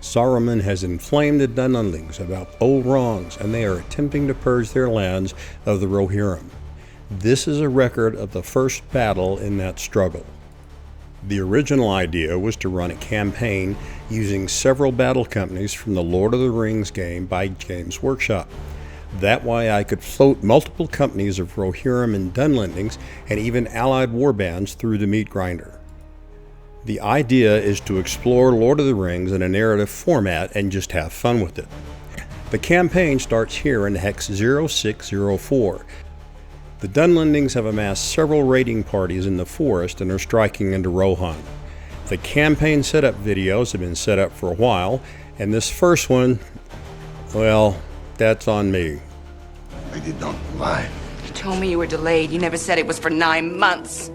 Saruman has inflamed the Dunlandings about old wrongs, and they are attempting to purge their lands of the Rohirrim. This is a record of the first battle in that struggle. The original idea was to run a campaign using several battle companies from the Lord of the Rings game by Games Workshop. That way I could float multiple companies of Rohirrim and Dunlandings and even allied warbands through the meat grinder. The idea is to explore Lord of the Rings in a narrative format and just have fun with it. The campaign starts here in Hex 0604. The Dunlandings have amassed several raiding parties in the forest and are striking into Rohan. The campaign setup videos have been set up for a while, and this first one, well, that's on me. I did not lie. You told me you were delayed. You never said it was for 9 months.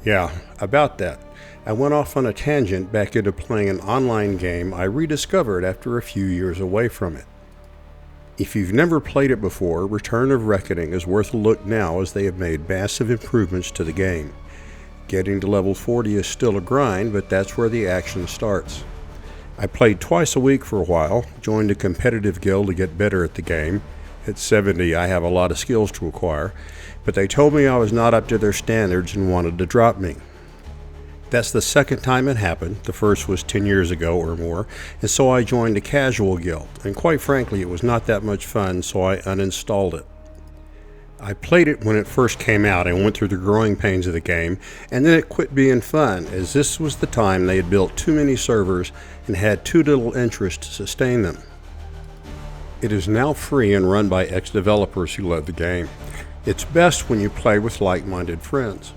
Yeah, about that. I went off on a tangent back into playing an online game I rediscovered after a few years away from it. If you've never played it before, Return of Reckoning is worth a look now as they have made massive improvements to the game. Getting to level 40 is still a grind, but that's where the action starts. I played twice a week for a while, joined a competitive guild to get better at the game. At 70, I have a lot of skills to acquire, but they told me I was not up to their standards and wanted to drop me. That's the second time it happened. The first was 10 years ago or more, and so I joined a casual guild, and quite frankly it was not that much fun, so I uninstalled it. I played it when it first came out and went through the growing pains of the game, and then it quit being fun, as this was the time they had built too many servers and had too little interest to sustain them. It is now free and run by ex-developers who love the game. It's best when you play with like-minded friends.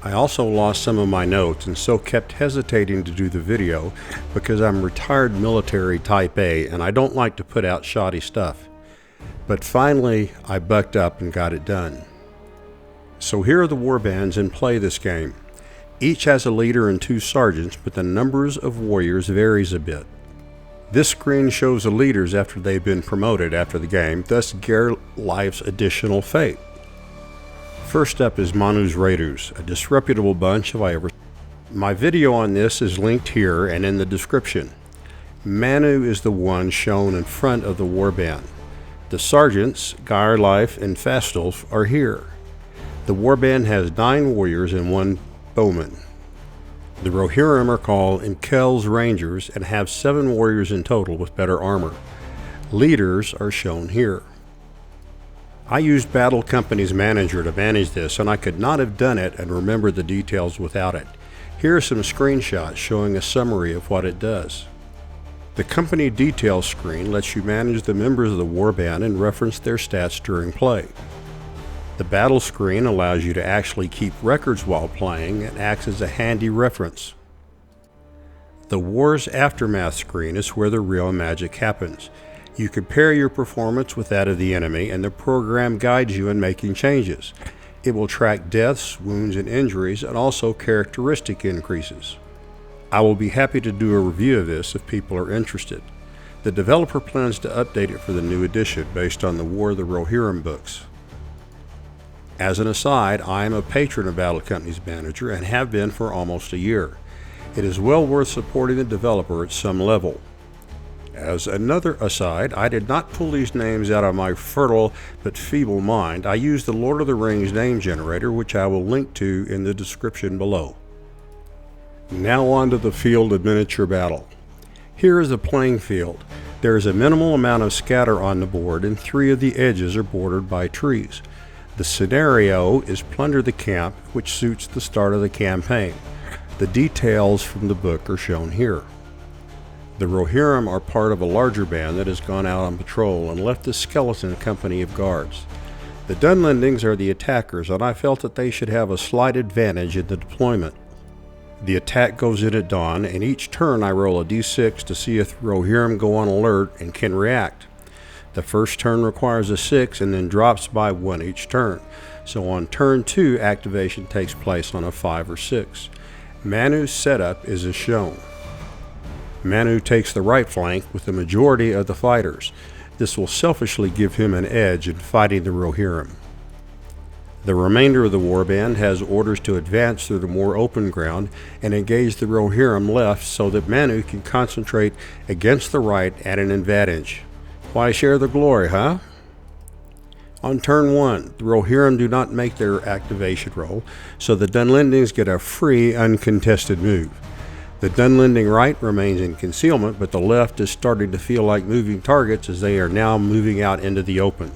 I also lost some of my notes and so kept hesitating to do the video because I'm retired military type A and I don't like to put out shoddy stuff. But finally, I bucked up and got it done. So here are the warbands in play this game. Each has a leader and 2 sergeants, but the numbers of warriors varies a bit. This screen shows the leaders after they've been promoted after the game, thus Gerlife's additional fate. First up is Manu's Raiders, a disreputable bunch if I ever. My video on this is linked here and in the description. Manu is the one shown in front of the warband. The sergeants, Gerlife and Fastolf, are here. The warband has 9 warriors and 1 bowman. The Rohirrim are called Imkel's Rangers and have 7 warriors in total with better armor. Leaders are shown here. I used Battle Companies Manager to manage this, and I could not have done it and remember the details without it. Here are some screenshots showing a summary of what it does. The Company Details screen lets you manage the members of the warband and reference their stats during play. The battle screen allows you to actually keep records while playing and acts as a handy reference. The War's Aftermath screen is where the real magic happens. You compare your performance with that of the enemy, and the program guides you in making changes. It will track deaths, wounds, and injuries, and also characteristic increases. I will be happy to do a review of this if people are interested. The developer plans to update it for the new edition based on the War of the Rohirrim books. As an aside, I am a patron of Battle Companies Manager and have been for almost a year. It is well worth supporting the developer at some level. As another aside, I did not pull these names out of my fertile but feeble mind. I used the Lord of the Rings name generator, which I will link to in the description below. Now on to the field of miniature battle. Here is the playing field. There is a minimal amount of scatter on the board and 3 of the edges are bordered by trees. The scenario is Plunder the Camp, which suits the start of the campaign. The details from the book are shown here. The Rohirrim are part of a larger band that has gone out on patrol and left a skeleton company of guards. The Dunlandings are the attackers, and I felt that they should have a slight advantage in the deployment. The attack goes in at dawn, and each turn I roll a d6 to see if Rohirrim go on alert and can react. The first turn requires a 6 and then drops by 1 each turn. So on turn 2, activation takes place on a 5 or 6. Manu's setup is as shown. Manu takes the right flank with the majority of the fighters. This will selfishly give him an edge in fighting the Rohirrim. The remainder of the warband has orders to advance through the more open ground and engage the Rohirrim left so that Manu can concentrate against the right at an advantage. Why share the glory, huh? On turn 1, the Rohirrim do not make their activation roll, so the Dunlandings get a free, uncontested move. The Dunlanding right remains in concealment, but the left is starting to feel like moving targets as they are now moving out into the open.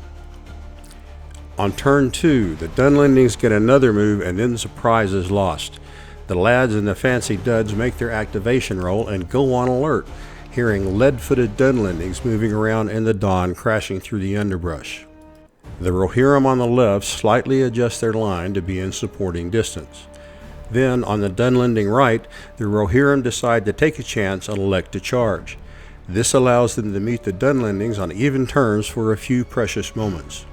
On turn 2, the Dunlandings get another move and then surprise is lost. The lads and the fancy duds make their activation roll and go on alert, hearing lead-footed Dunlandings moving around in the dawn crashing through the underbrush. The Rohirrim on the left slightly adjust their line to be in supporting distance. Then, on the Dunlanding right, the Rohirrim decide to take a chance and elect to charge. This allows them to meet the Dunlandings on even terms for a few precious moments.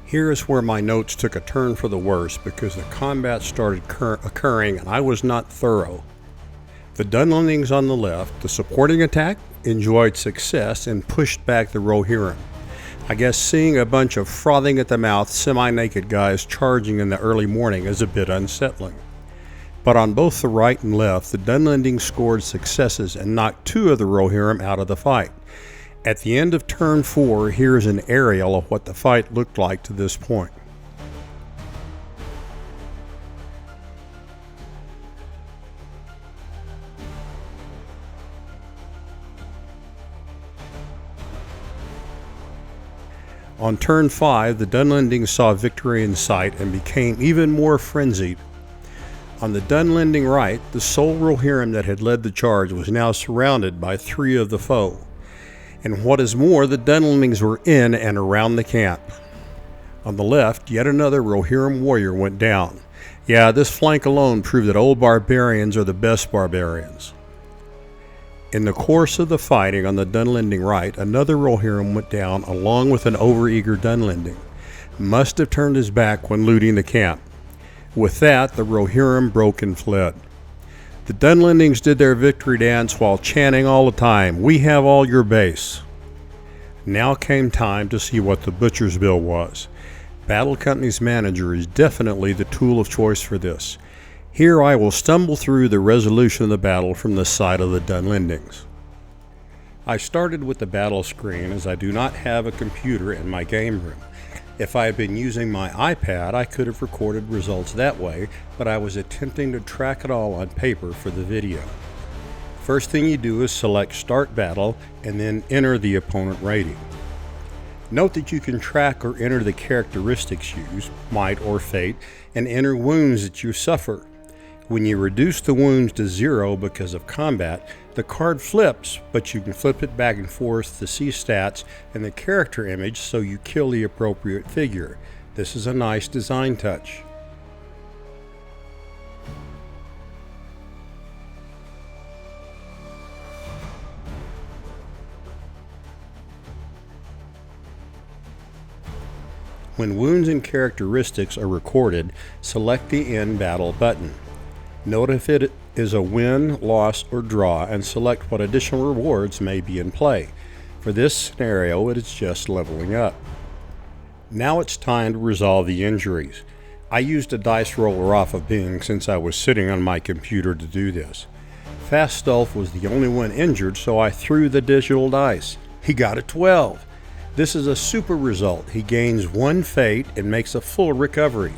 Here is where my notes took a turn for the worse because the combat started occurring and I was not thorough. The Dunlandings on the left, the supporting attack, enjoyed success and pushed back the Rohirrim. I guess seeing a bunch of frothing at the mouth, semi-naked guys charging in the early morning is a bit unsettling. But on both the right and left, the Dunlandings scored successes and knocked 2 of the Rohirrim out of the fight. At the end of turn 4, here is an aerial of what the fight looked like to this point. On turn 5, the Dunlandings saw victory in sight and became even more frenzied. On the Dunlanding right, the sole Rohirrim that had led the charge was now surrounded by 3 of the foe. And what is more, the Dunlandings were in and around the camp. On the left, yet another Rohirrim warrior went down. Yeah, this flank alone proved that old barbarians are the best barbarians. In the course of the fighting on the Dunlanding right, another Rohirrim went down along with an overeager Dunlanding. Must have turned his back when looting the camp. With that, the Rohirrim broke and fled. The Dunlandings did their victory dance while chanting all the time, "We have all your base." Now came time to see what the butcher's bill was. Battle Company's manager is definitely the tool of choice for this. Here I will stumble through the resolution of the battle from the side of the Dunlandings. I started with the battle screen as I do not have a computer in my game room. If I had been using my iPad, I could have recorded results that way, but I was attempting to track it all on paper for the video. First thing you do is select Start Battle and then enter the opponent rating. Note that you can track or enter the characteristics used, might or fate, and enter wounds that you suffer. When you reduce the wounds to 0 because of combat, the card flips, but you can flip it back and forth to see stats and the character image so you kill the appropriate figure. This is a nice design touch. When wounds and characteristics are recorded, select the End Battle button. Note if it is a win, loss, or draw, and select what additional rewards may be in play. For this scenario, it is just leveling up. Now it's time to resolve the injuries. I used a dice roller off of Bing since I was sitting on my computer to do this. Fastolf was the only one injured, so I threw the digital dice. He got a 12. This is a super result. He gains 1 fate and makes a full recovery.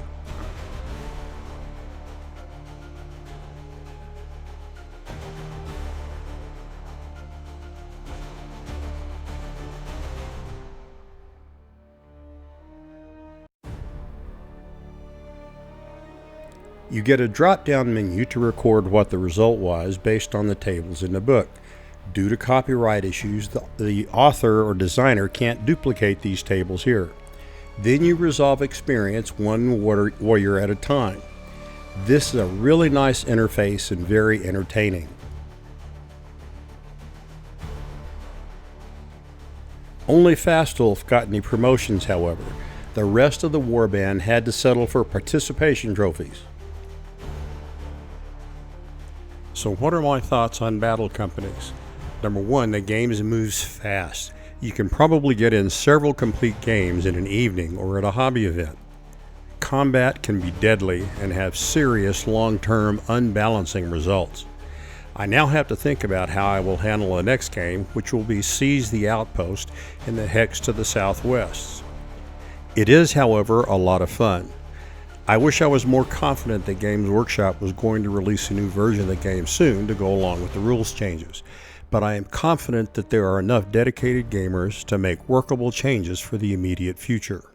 You get a drop-down menu to record what the result was based on the tables in the book. Due to copyright issues, the author or designer can't duplicate these tables here. Then you resolve experience 1 warrior at a time. This is a really nice interface and very entertaining. Only Fastolf got any promotions, however. The rest of the Warband had to settle for participation trophies. So what are my thoughts on Battle Companies? Number one, the game moves fast. You can probably get in several complete games in an evening or at a hobby event. Combat can be deadly and have serious long-term unbalancing results. I now have to think about how I will handle the next game, which will be Seize the Outpost in the Hex to the southwest. It is, however, a lot of fun. I wish I was more confident that Games Workshop was going to release a new version of the game soon to go along with the rules changes, but I am confident that there are enough dedicated gamers to make workable changes for the immediate future.